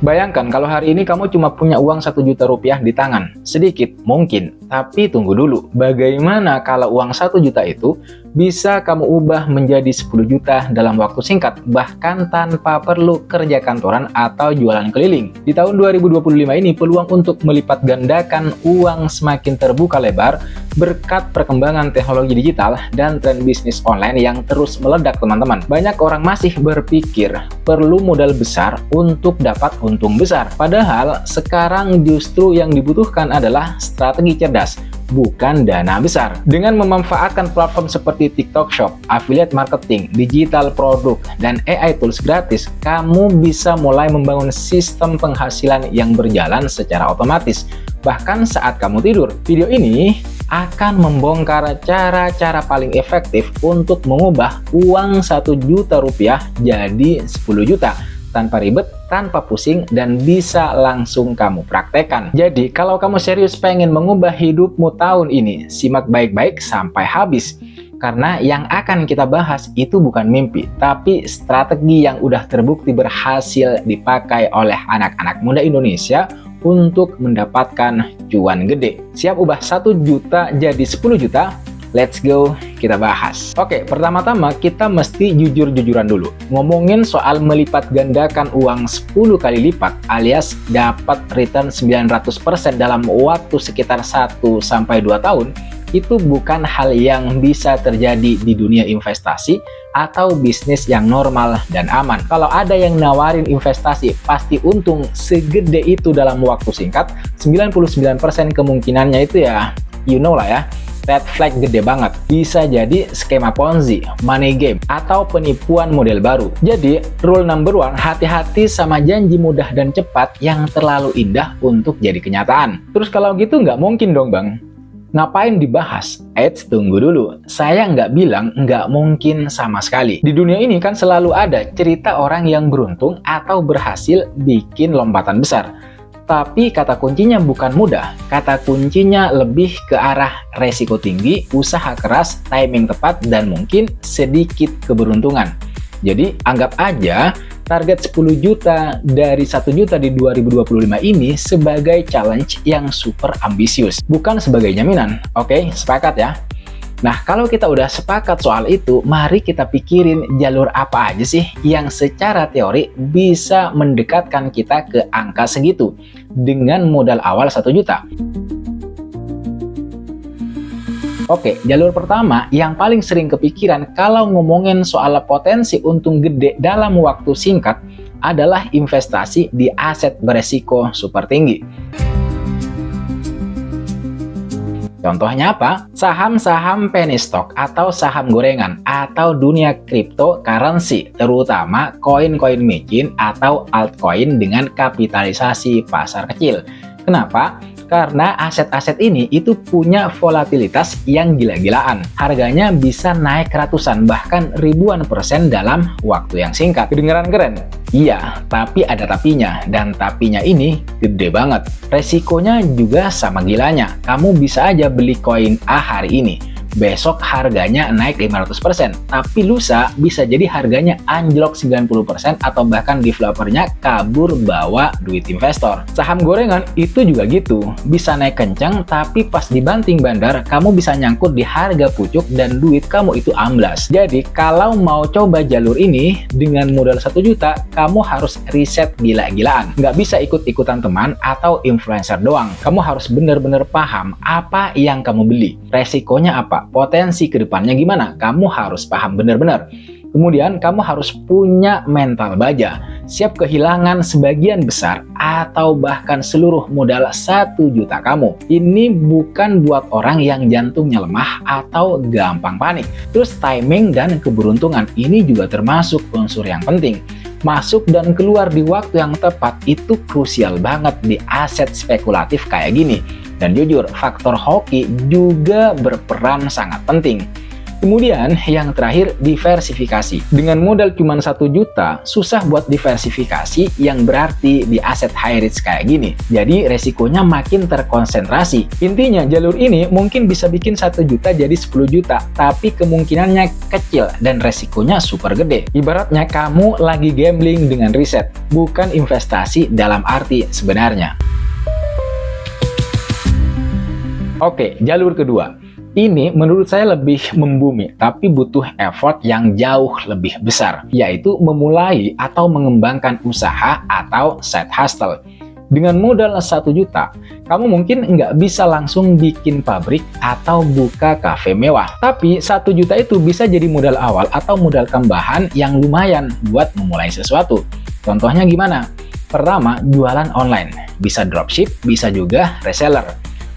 Bayangkan kalau hari ini kamu cuma punya uang 1 juta rupiah di tangan. Sedikit, mungkin. Tapi tunggu dulu, bagaimana kalau uang 1 juta itu bisa kamu ubah menjadi 10 juta dalam waktu singkat, bahkan tanpa perlu kerja kantoran atau jualan keliling. Di tahun 2025 ini, peluang untuk melipat gandakan uang semakin terbuka lebar berkat perkembangan teknologi digital dan tren bisnis online yang terus meledak, teman-teman. Banyak orang masih berpikir perlu modal besar untuk dapat untung besar. Padahal sekarang justru yang dibutuhkan adalah strategi cerdas, bukan dana besar. Dengan memanfaatkan platform seperti TikTok Shop, affiliate marketing, digital produk, dan AI tools gratis, kamu bisa mulai membangun sistem penghasilan yang berjalan secara otomatis. Bahkan saat kamu tidur. Video ini akan membongkar cara-cara paling efektif untuk mengubah uang 1 juta rupiah jadi 10 juta. Tanpa ribet, tanpa pusing, dan bisa langsung kamu praktekkan. Jadi, kalau kamu serius pengen mengubah hidupmu tahun ini, simak baik-baik sampai habis. Karena yang akan kita bahas itu bukan mimpi, tapi strategi yang udah terbukti berhasil dipakai oleh anak-anak muda Indonesia untuk mendapatkan cuan gede. Siap ubah 1 juta jadi 10 juta? Let's go, kita bahas. Oke, pertama-tama kita mesti jujur-jujuran dulu. Ngomongin soal melipat gandakan uang 10 kali lipat alias dapat return 900% dalam waktu sekitar 1-2 tahun, itu bukan hal yang bisa terjadi di dunia investasi atau bisnis yang normal dan aman. Kalau ada yang nawarin investasi pasti untung segede itu dalam waktu singkat, 99% kemungkinannya itu ya, you know lah ya, red flag gede banget. Bisa jadi skema Ponzi, money game, atau penipuan model baru. Jadi, rule number one, hati-hati sama janji mudah dan cepat yang terlalu indah untuk jadi kenyataan. Terus kalau gitu nggak mungkin dong, Bang. Ngapain dibahas? Eits, tunggu dulu. Saya nggak bilang nggak mungkin sama sekali. Di dunia ini kan selalu ada cerita orang yang beruntung atau berhasil bikin lompatan besar. Tapi kata kuncinya bukan mudah. Kata kuncinya lebih ke arah resiko tinggi, usaha keras, timing tepat, dan mungkin sedikit keberuntungan. Jadi anggap aja target 10 juta dari 1 juta di 2025 ini sebagai challenge yang super ambisius, bukan sebagai jaminan. Oke, sepakat ya? Nah, kalau kita udah sepakat soal itu, mari kita pikirin jalur apa aja sih yang secara teori bisa mendekatkan kita ke angka segitu dengan modal awal 1 juta. Oke, jalur pertama yang paling sering kepikiran kalau ngomongin soal potensi untung gede dalam waktu singkat adalah investasi di aset beresiko super tinggi. Contohnya apa? Saham-saham penny stock atau saham gorengan atau dunia cryptocurrency, terutama koin-koin micin atau altcoin dengan kapitalisasi pasar kecil. Kenapa? Karena aset-aset ini itu punya volatilitas yang gila-gilaan. Harganya bisa naik ratusan bahkan ribuan persen dalam waktu yang singkat. Kedengeran keren? Iya, tapi ada tapinya. Dan tapinya ini gede banget. Resikonya juga sama gilanya. Kamu bisa aja beli koin A hari ini, besok harganya naik 500%, tapi lusa bisa jadi harganya anjlok 90% atau bahkan developernya kabur bawa duit investor. Saham gorengan itu juga gitu, bisa naik kencang tapi pas dibanting bandar kamu bisa nyangkut di harga pucuk dan duit kamu itu amblas. Jadi kalau mau coba jalur ini dengan modal 1 juta, kamu harus riset gila-gilaan. Nggak bisa ikut-ikutan teman atau influencer doang. Kamu harus bener-bener paham apa yang kamu beli, resikonya apa, potensi kedepannya gimana, kamu harus paham benar-benar. Kemudian kamu harus punya mental baja, siap kehilangan sebagian besar atau bahkan seluruh modal 1 juta kamu. Ini bukan buat orang yang jantungnya lemah atau gampang panik. Terus timing dan keberuntungan ini juga termasuk unsur yang penting. Masuk dan keluar di waktu yang tepat itu krusial banget di aset spekulatif kayak gini. Dan jujur, faktor hoki juga berperan sangat penting. Kemudian yang terakhir, diversifikasi. Dengan modal cuma 1 juta, susah buat diversifikasi yang berarti di aset high risk kayak gini. Jadi resikonya makin terkonsentrasi. Intinya jalur ini mungkin bisa bikin 1 juta jadi 10 juta, tapi kemungkinannya kecil dan resikonya super gede. Ibaratnya kamu lagi gambling dengan riset, bukan investasi dalam arti sebenarnya. Oke, jalur kedua. Ini menurut saya lebih membumi, tapi butuh effort yang jauh lebih besar, yaitu memulai atau mengembangkan usaha atau side hustle. Dengan modal 1 juta, kamu mungkin nggak bisa langsung bikin pabrik atau buka kafe mewah. Tapi 1 juta itu bisa jadi modal awal atau modal tambahan yang lumayan buat memulai sesuatu. Contohnya gimana? Pertama, jualan online. Bisa dropship, bisa juga reseller.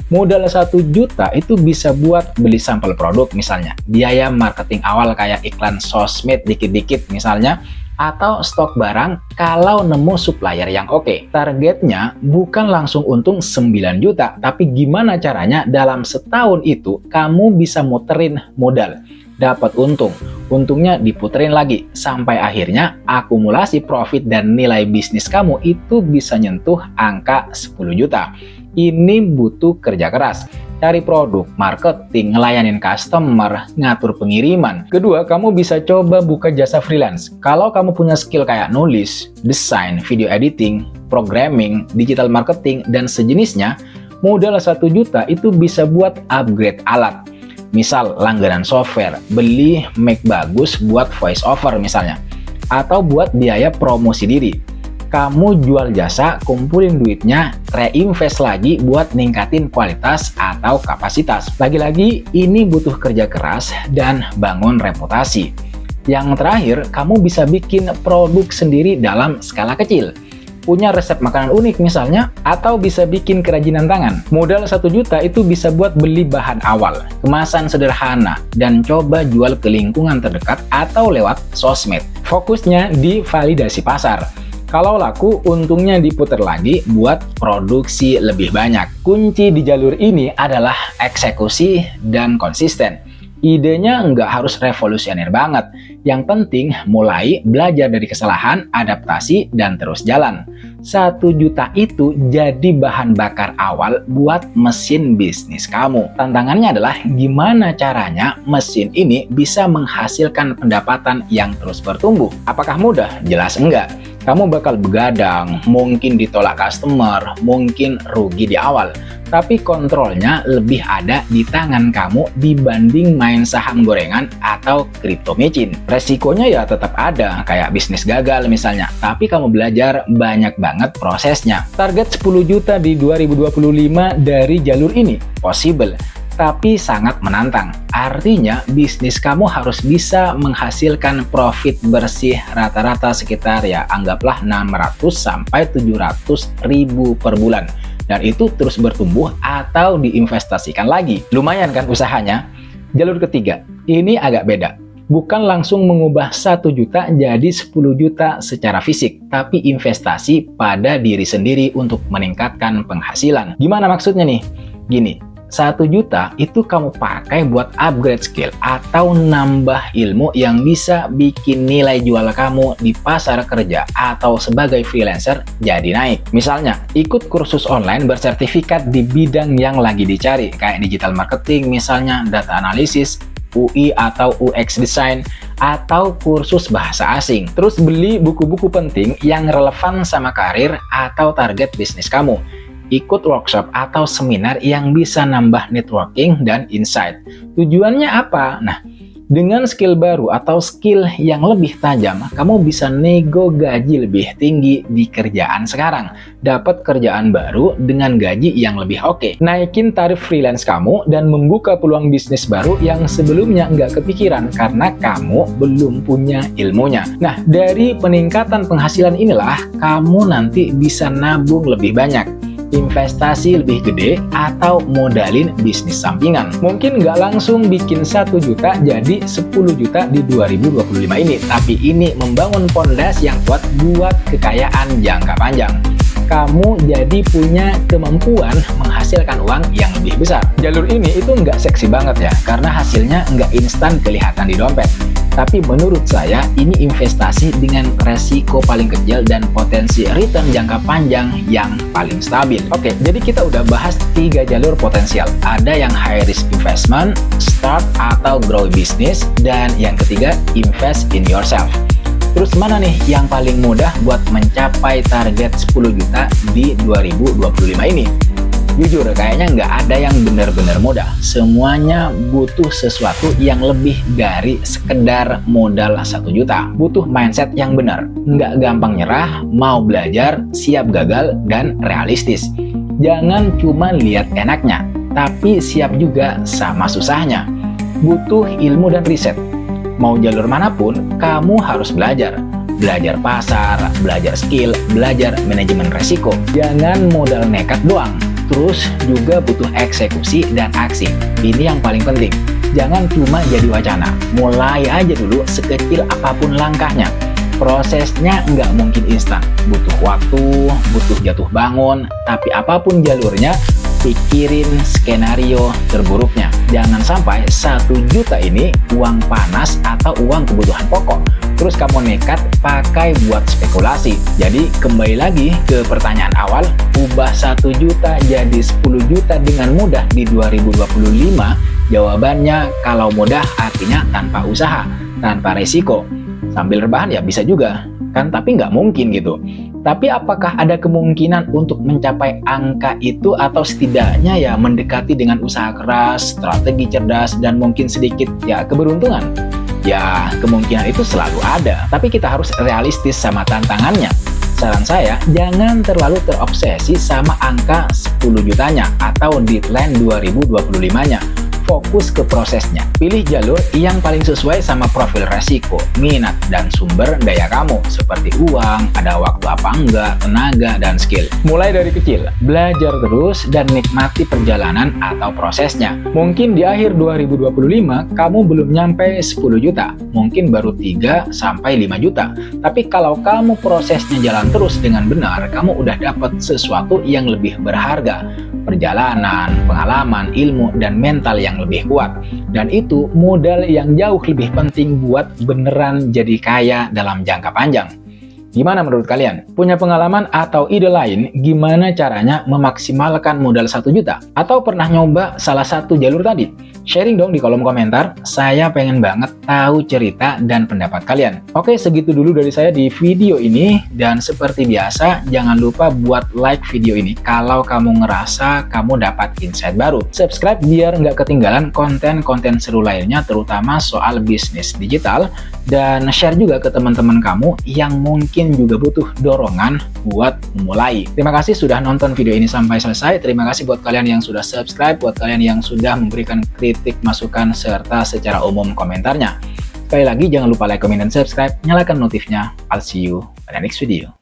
Modal 1 juta itu bisa buat beli sampel produk misalnya, biaya marketing awal kayak iklan sosmed dikit-dikit misalnya, atau stok barang kalau nemu supplier yang oke. Targetnya bukan langsung untung 9 juta, tapi gimana caranya dalam setahun itu kamu bisa muterin modal, dapat untung. Untungnya diputerin lagi, sampai akhirnya akumulasi profit dan nilai bisnis kamu itu bisa nyentuh angka 10 juta. Ini butuh kerja keras. Cari produk, marketing, ngelayanin customer, ngatur pengiriman. Kedua, kamu bisa coba buka jasa freelance. Kalau kamu punya skill kayak nulis, desain, video editing, programming, digital marketing, dan sejenisnya, modal 1 juta itu bisa buat upgrade alat. Misal langganan software, beli mic bagus buat voice over misalnya, atau buat biaya promosi diri. Kamu jual jasa, kumpulin duitnya, reinvest lagi buat ningkatin kualitas atau kapasitas. Lagi-lagi ini butuh kerja keras dan bangun reputasi. Yang terakhir, kamu bisa bikin produk sendiri dalam skala kecil. Punya resep makanan unik misalnya, atau bisa bikin kerajinan tangan. Modal 1 juta itu bisa buat beli bahan awal, kemasan sederhana, dan coba jual ke lingkungan terdekat atau lewat sosmed. Fokusnya di validasi pasar. Kalau laku, untungnya diputar lagi buat produksi lebih banyak. Kunci di jalur ini adalah eksekusi dan konsisten. Idenya nggak harus revolusioner banget. Yang penting mulai, belajar dari kesalahan, adaptasi, dan terus jalan. 1 juta itu jadi bahan bakar awal buat mesin bisnis kamu. Tantangannya adalah gimana caranya mesin ini bisa menghasilkan pendapatan yang terus bertumbuh. Apakah mudah? Jelas enggak. Kamu bakal begadang, mungkin ditolak customer, mungkin rugi di awal. Tapi kontrolnya lebih ada di tangan kamu dibanding main saham gorengan atau kripto micin. Resikonya ya tetap ada, kayak bisnis gagal misalnya. Tapi kamu belajar banyak banget prosesnya. Target 10 juta di 2025 dari jalur ini possible, tapi sangat menantang. Artinya, bisnis kamu harus bisa menghasilkan profit bersih rata-rata sekitar ya anggaplah 600 sampai 700 ribu per bulan. Dan itu terus bertumbuh atau diinvestasikan lagi. Lumayan kan usahanya? Jalur ketiga, ini agak beda. Bukan langsung mengubah 1 juta jadi 10 juta secara fisik, tapi investasi pada diri sendiri untuk meningkatkan penghasilan. Gimana maksudnya nih? Gini, 1 juta itu kamu pakai buat upgrade skill atau nambah ilmu yang bisa bikin nilai jual kamu di pasar kerja atau sebagai freelancer jadi naik. Misalnya, ikut kursus online bersertifikat di bidang yang lagi dicari, kayak digital marketing misalnya, data analisis, UI atau UX design, atau kursus bahasa asing. Terus beli buku-buku penting yang relevan sama karir atau target bisnis kamu. Ikut workshop atau seminar yang bisa nambah networking dan insight. Tujuannya apa? Nah, dengan skill baru atau skill yang lebih tajam, kamu bisa nego gaji lebih tinggi di kerjaan sekarang. Dapat kerjaan baru dengan gaji yang lebih oke. Naikin tarif freelance kamu dan membuka peluang bisnis baru yang sebelumnya nggak kepikiran karena kamu belum punya ilmunya. Nah, dari peningkatan penghasilan inilah kamu nanti bisa nabung lebih banyak, investasi lebih gede, atau modalin bisnis sampingan. Mungkin nggak langsung bikin 1 juta jadi 10 juta di 2025 ini, tapi ini membangun pondasi yang kuat buat kekayaan jangka panjang. kamu jadi punya kemampuan menghasilkan uang yang lebih besar. Jalur ini itu nggak seksi banget ya, karena hasilnya nggak instan kelihatan di dompet. Tapi menurut saya, ini investasi dengan resiko paling kecil dan potensi return jangka panjang yang paling stabil. Oke, jadi kita udah bahas 3 jalur potensial. Ada yang high risk investment, start atau grow business, dan yang ketiga, invest in yourself. Terus mana nih yang paling mudah buat mencapai target 10 juta di 2025 ini? Jujur, kayaknya nggak ada yang benar-benar mudah. Semuanya butuh sesuatu yang lebih dari sekedar modal 1 juta. Butuh mindset yang benar. Nggak gampang nyerah, mau belajar, siap gagal, dan realistis. Jangan cuma lihat enaknya, tapi siap juga sama susahnya. Butuh ilmu dan riset. Mau jalur manapun, kamu harus belajar. Belajar pasar, belajar skill, belajar manajemen resiko. Jangan modal nekat doang. Terus juga butuh eksekusi dan aksi. Ini yang paling penting. Jangan cuma jadi wacana. Mulai aja dulu sekecil apapun langkahnya. Prosesnya nggak mungkin instan. Butuh waktu, butuh jatuh bangun. Tapi apapun jalurnya, pikirin skenario terburuknya. Jangan sampai 1 juta ini uang panas atau uang kebutuhan pokok. Terus kamu nekat pakai buat spekulasi. Jadi kembali lagi ke pertanyaan awal, ubah 1 juta jadi 10 juta dengan mudah di 2025? Jawabannya kalau mudah artinya tanpa usaha, tanpa resiko. Sambil rebahan ya bisa juga, kan? Tapi nggak mungkin gitu. Tapi apakah ada kemungkinan untuk mencapai angka itu atau setidaknya ya mendekati dengan usaha keras, strategi cerdas, dan mungkin sedikit ya keberuntungan? Ya, kemungkinan itu selalu ada, tapi kita harus realistis sama tantangannya. Saran saya, jangan terlalu terobsesi sama angka 10 jutanya atau deadline 2025-nya. Fokus ke prosesnya. Pilih jalur yang paling sesuai sama profil resiko, minat, dan sumber daya kamu, seperti uang, ada waktu apa enggak, tenaga, dan skill. Mulai dari kecil, belajar terus, dan nikmati perjalanan atau prosesnya. Mungkin di akhir 2025, kamu belum nyampe 10 juta, mungkin baru 3-5 juta. Tapi kalau kamu prosesnya jalan terus dengan benar, kamu udah dapat sesuatu yang lebih berharga. Perjalanan, pengalaman, ilmu, dan mental yang lebih kuat. Dan itu modal yang jauh lebih penting buat beneran jadi kaya dalam jangka panjang. Gimana menurut kalian? Punya pengalaman atau ide lain gimana caranya memaksimalkan modal 1 juta? Atau pernah nyoba salah satu jalur tadi? Sharing dong di kolom komentar, saya pengen banget tahu cerita dan pendapat kalian. Oke, segitu dulu dari saya di video ini, dan seperti biasa, jangan lupa buat like video ini kalau kamu ngerasa kamu dapat insight baru. Subscribe biar nggak ketinggalan konten-konten seru lainnya, terutama soal bisnis digital, dan share juga ke teman-teman kamu yang mungkin juga butuh dorongan buat memulai. Terima kasih sudah nonton video ini sampai selesai. Terima kasih buat kalian yang sudah subscribe, buat kalian yang sudah memberikan kritik, masukan, serta secara umum komentarnya. Sekali lagi jangan lupa like, comment, dan subscribe, nyalakan notifnya. I'll see you pada next video.